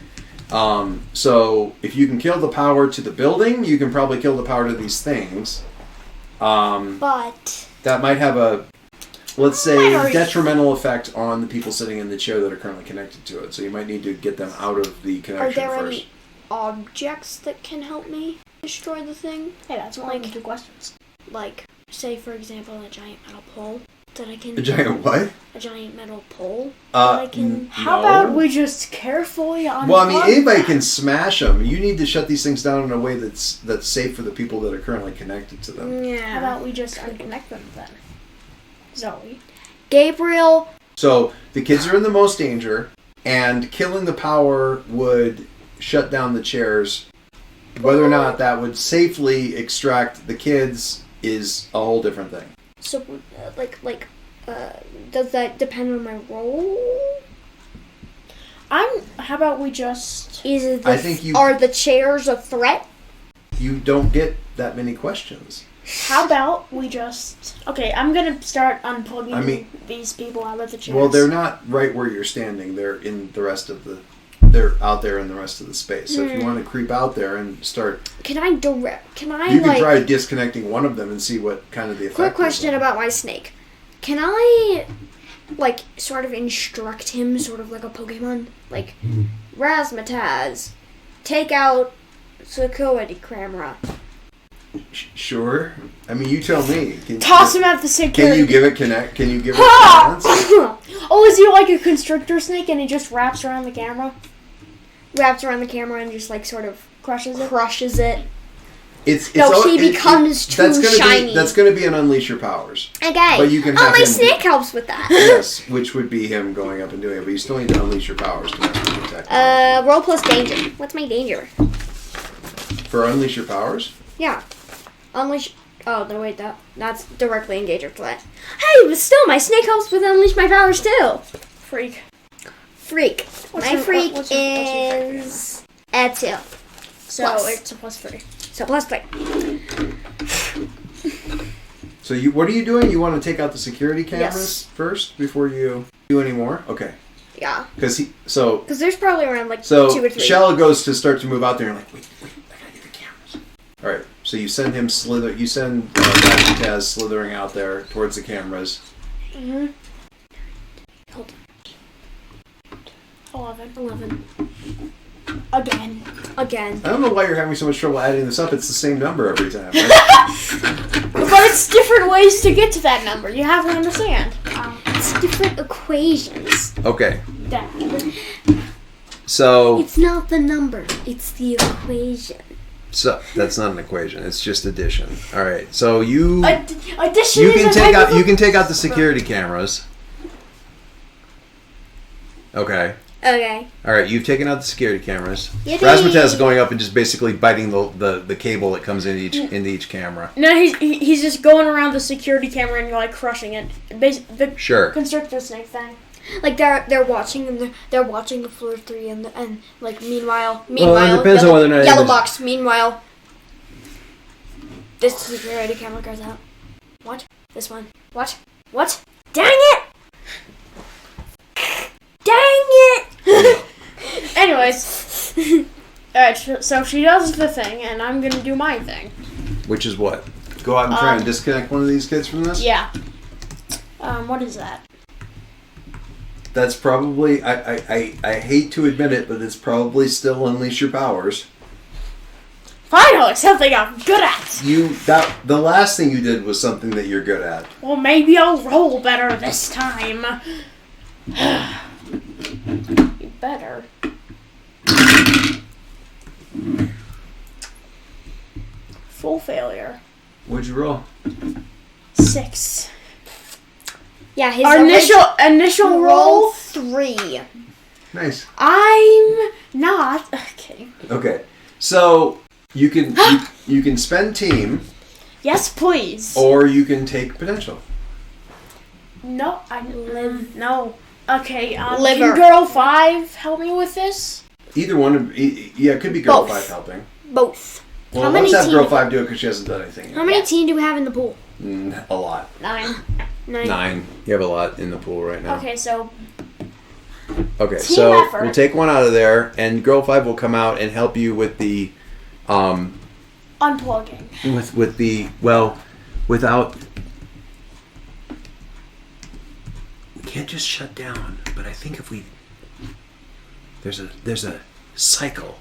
So if you can kill the power to the building, you can probably kill the power to these things. But That might have a, let's say, Minority. detrimental effect on the people sitting in the chair that are currently connected to it. So you might need to get them out of the are connection there first. any objects that can help me destroy the thing? Hey, that's one of the 2 questions. Like, say for example, a giant metal pole that I can. A giant what? A giant metal pole that I can. How No. about we just carefully unplug Well, I mean, anybody that? can smash them. You need to shut these things down in a way that's safe for the people that are currently connected to them. Yeah. How about we just unconnect them then? Zoe. Gabriel? So the kids are in the most danger, and killing the power would shut down the chairs. Whether or not that would safely extract the kids is a whole different thing. So, does that depend on my role? How about we just? Is I think you- are the chairs a threat? You don't get that many questions. How about we just? Okay, I'm gonna start unplugging I mean- these people out of the chairs. Well, they're not right where you're standing. They're in the rest of the. They're out there in the rest of the space. So if you want to creep out there and start, Can I direct? Can I you can like? try disconnecting one of them and see what kind of the effect. Quick is question on it. about my snake. Can I, like, sort of instruct him, sort of like a Pokemon? Like, Razzmatazz, take out security camera. Sure. I mean, you tell me. toss him at the security. Can you give it connect? Can you give it Ha! balance? Oh, is he like a constrictor snake and he just wraps around the camera? Wraps around the camera and just, like, sort of crushes it. It's No, all- he becomes too that's gonna shiny. That's going to be an unleash your powers. Okay. But you can oh, have my him- snake helps with that. Yes, which would be him going up and doing it. But you still need to unleash your powers to mess with the technology. Roll plus danger. What's my danger? For unleash your powers. Yeah. Unleash. Oh, no, wait, that's directly engage or threat. Hey, but still, my snake helps with unleash my powers too. Freak. Freak. What's My your- freak what's your freak? is a 2. So Plus. it's a +3. So plus 3. So what are you doing? You want to take out the security cameras Yes. first before you do any more? Okay. Yeah. Because Because there's probably around like 2 So or 3. Shell goes to start to move out there and like, wait, I gotta get the cameras. Alright, So you send him You send Taz slithering out there towards the cameras. Mm-hmm. Hold 11. 11. Again. Again. I don't know why you're having so much trouble adding this up. It's the same number every time. Right? But it's different ways to get to that number. You have to understand. It's different equations. Okay. Dad. So It's not the number. It's the equation. that's not an equation. It's just addition. All right. So you Addition you is can a take type out of- you can take out the security cameras. Okay. Okay. All right. You've taken out the security cameras. Yippee! Razzmatazz is going up and just basically biting the cable that comes into each camera. No, he's just going around the security camera and like crushing it. The Sure. constrictor snake thing. Like they're watching and they're watching the floor 3 and like meanwhile it depends on whether or not yellow anybody's- box. Meanwhile, this security camera goes out. What? This one. What? What? Dang it! Dang it! Anyways, alright. So she does the thing, and I'm gonna do my thing. Which is what? Go out and try and disconnect one of these kids from this? Yeah. What is that? That's probably, I hate to admit it, but it's probably still Unleash Your Powers. Finally, something I'm good at. The last thing you did was something that you're good at. Well, maybe I'll roll better this time. You better. Full failure. What'd you roll? 6. Yeah, his Our initial roll. 3. Nice. I'm not. Okay. Okay. So, you can you can spend team, Yes, please. or you can take potential. No, I live. No. Okay. Liver. Can Girl 5 help me with this? Either one, yeah, it could be Girl Both. 5 helping. Both. Well, How many let's have team Girl do- 5 do it because she hasn't done anything How yet. many team do we have in the pool? A lot. 9. 9. 9. You have a lot in the pool right now. Okay, so Okay, Team so effort. we'll take one out of there, and Girl 5 will come out and help you with the, unplugging. with the, well, without, we can't just shut down, but I think if we, there's a cycle,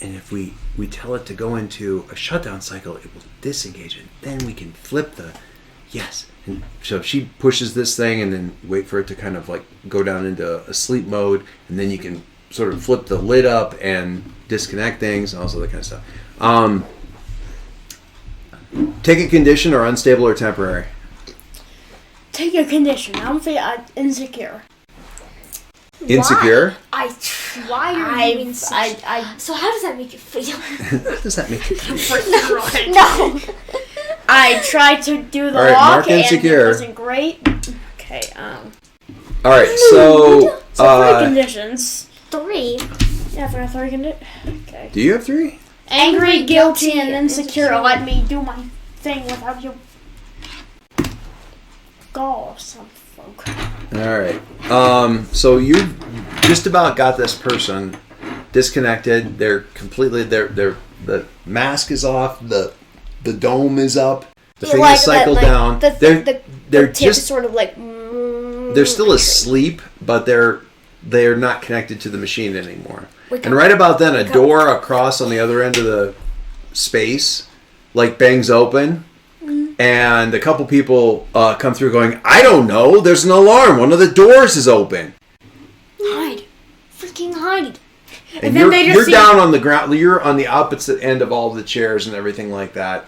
and if we tell it to go into a shutdown cycle, it will disengage it. Then we can flip the, yes. And so she pushes this thing and then wait for it to kind of like go down into a sleep mode, and then you can sort of flip the lid up and disconnect things and all that kind of stuff. Take a condition or unstable or temporary. Take a condition. I'm insecure. Insecure? Why are you insecure? I So how does that make you feel? What does that mean? No. I tried to do the All right, walk mark and insecure. it wasn't great. Okay, All right, so so 3 conditions. 3. Yeah, for 3 conditions. Okay. do you have 3? Angry, guilty, and insecure. insecure. Let me do my thing without you. Go, some folk. All right. So you just about got this person disconnected. They're completely. The mask is off. The dome is up. The fingers cycle down. They're tip just is sort of like. they're still asleep, but they're not connected to the machine anymore. Wake And up. right about then, a door across on the other end of the space like bangs open. And a couple people come through going, I don't know, there's an alarm. One of the doors is open. Hide. Freaking hide. And then they just you're see- down on the ground. You're on the opposite end of all the chairs and everything like that.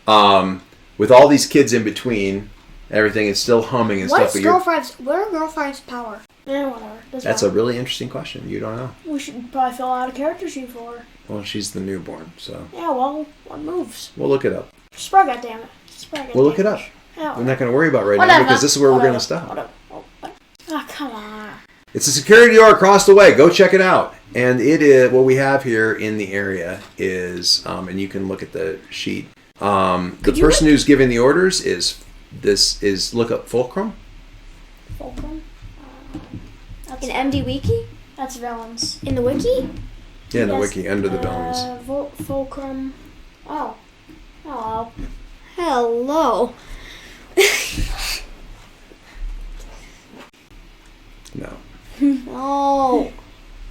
With all these kids in between, everything is still humming and What stuff. is But what are Girl 5's power? Yeah, whatever. that's a really interesting question. You don't know. We should probably fill out a character sheet for her. Well, she's the newborn, so Yeah, well, what moves? we'll look it up. Spray, goddammit. Spray, We'll look it up. Yeah, We're not going to worry about it right now whatever. because this is where we're going to Whatever. stop. Whatever. Oh, come on. It's a security door across the way. Go check it out. And it is what we have here in the area is, and you can look at the sheet. The person who's giving the orders is look up Fulcrum. Fulcrum? That's, In MD Wiki? that's villains. In the wiki? Yeah, in the Yes, wiki under the villains. Fulcrum. Oh. Hello. Hello. No. No.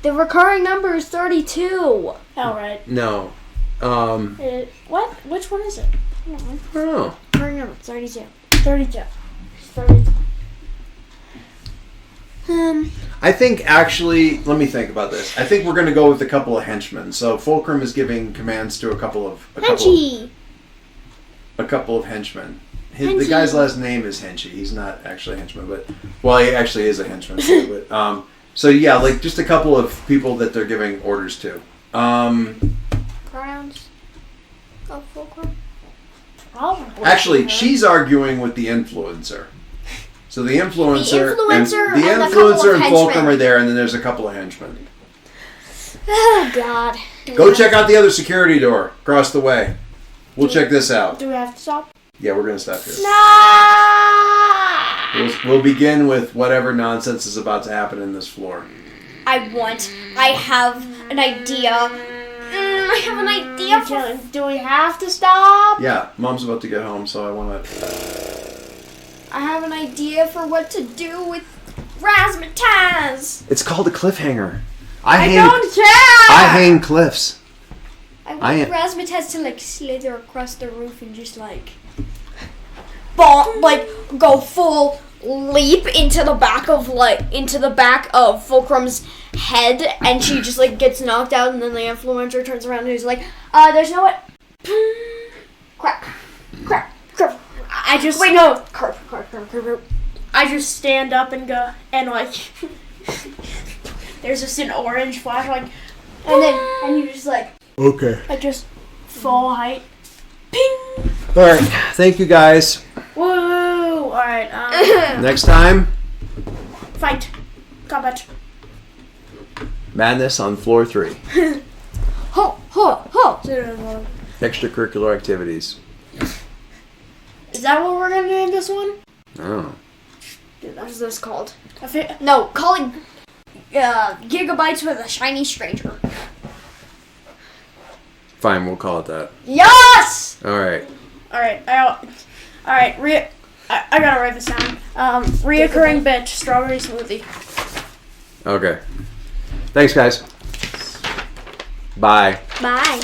The recurring number is 32. All right. No. What? Which one is it? I don't know. Recurring number 32. 32. 32. I think actually, let me think about this. I think we're going to go with a couple of henchmen. So Fulcrum is giving commands to a couple of Henchy. henchmen. The Henchy. guy's last name is Henchy. He's not actually a henchman, but well, he actually is a henchman. Too, but so yeah, like just a couple of people that they're giving orders to. Pronouns of Fulcrum. Actually, she's arguing with the influencer. So the influencer, and the a couple influencer of and Fulcrum henchmen. are there, and then there's a couple of henchmen. Oh God. Go check out the other security door across the way. We'll check this out. Do we have to stop? Yeah, we're gonna stop here. No. We'll begin with whatever nonsense is about to happen in this floor. I have an idea. I have an idea for. Do we have to stop? Yeah, Mom's about to get home, so I want to. I have an idea for what to do with Razzmatazz. It's called a cliffhanger. I don't care. I hang cliffs. I I want am- Razzmatazz to like slither across the roof and just like, go full leap into the back of Fulcrum's head, and she just like gets knocked out, and then the influencer turns around and he's like, there's no way. Crap. I just Wait, no. Crap. I just stand up and go and like there's just an orange flash like And you just like. Okay. I just full height. Ping. All right. Thank you, guys. Woo! All right. Next time, Fight. Combat. madness on floor 3. Ho. Extracurricular activities. Is that what we're gonna name this one? Oh. What is this called? I fi- No, calling Gigabytes with a Shiny Stranger. Fine, we'll call it that. Yes! All right. All right. All right. I gotta write this down. Reoccurring bitch. Strawberry smoothie. Okay. Thanks, guys. Bye. Bye. Bye.